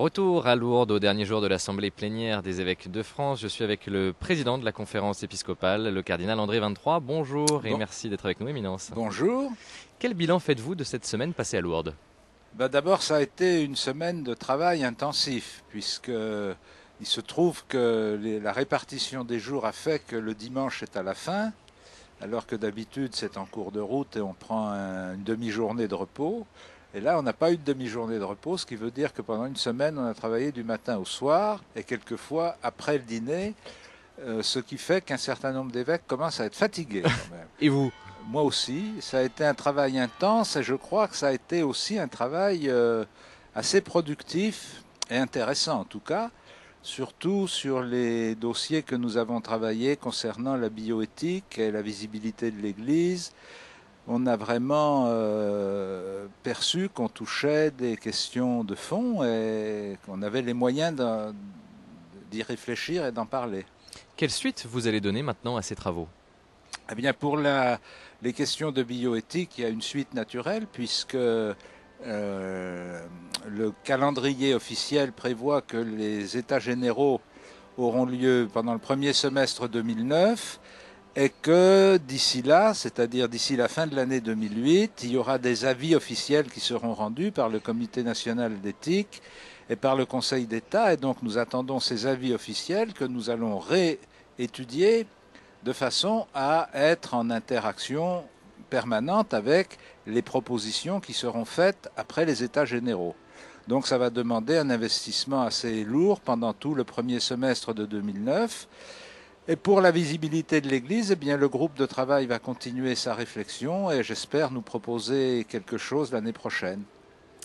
Retour à Lourdes au dernier jour de l'Assemblée plénière des évêques de France. Je suis avec le président de la conférence épiscopale, le cardinal André 23. Bonjour et merci d'être avec nous, Éminence. Bonjour. Quel bilan faites-vous de cette semaine passée à Lourdes? D'abord, ça a été une semaine de travail intensif, puisque il se trouve que la répartition des jours a fait que le dimanche est à la fin, alors que d'habitude c'est en cours de route et on prend une demi-journée de repos. Et là, on n'a pas eu de demi-journée de repos, ce qui veut dire que pendant une semaine, on a travaillé du matin au soir et quelquefois après le dîner, ce qui fait qu'un certain nombre d'évêques commencent à être fatigués quand même. Et vous? Moi aussi, ça a été un travail intense et je crois que ça a été aussi un travail assez productif et intéressant en tout cas, surtout sur les dossiers que nous avons travaillés concernant la bioéthique et la visibilité de l'Église. On a vraiment perçu qu'on touchait des questions de fond et qu'on avait les moyens d'y réfléchir et d'en parler. Quelle suite vous allez donner maintenant à ces travaux? Eh bien, pour les questions de bioéthique, il y a une suite naturelle puisque le calendrier officiel prévoit que les États généraux auront lieu pendant le premier semestre 2009 et que d'ici là, c'est-à-dire d'ici la fin de l'année 2008, il y aura des avis officiels qui seront rendus par le Comité national d'éthique et par le Conseil d'État. Et donc nous attendons ces avis officiels que nous allons réétudier de façon à être en interaction permanente avec les propositions qui seront faites après les États généraux. Donc ça va demander un investissement assez lourd pendant tout le premier semestre de 2009. Et pour la visibilité de l'Église, eh bien, le groupe de travail va continuer sa réflexion et j'espère nous proposer quelque chose l'année prochaine.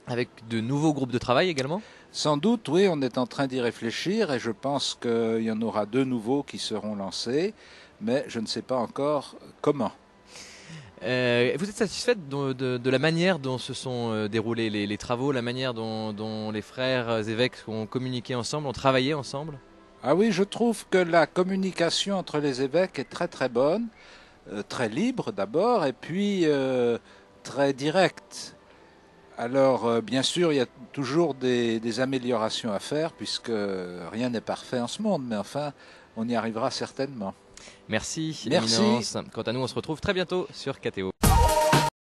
Avec de nouveaux groupes de travail également? Sans doute, oui, on est en train d'y réfléchir et je pense qu'il y en aura 2 nouveaux qui seront lancés, mais je ne sais pas encore comment. Vous êtes satisfaite de la manière dont se sont déroulés les travaux, la manière dont les frères évêques ont communiqué ensemble, ont travaillé ensemble? Ah oui, je trouve que la communication entre les évêques est très très bonne, très libre d'abord, et puis très directe. Alors, bien sûr, il y a toujours des améliorations à faire, puisque rien n'est parfait en ce monde, mais enfin, on y arrivera certainement. Merci, Merci. Éminence. Quant à nous, on se retrouve très bientôt sur KTO.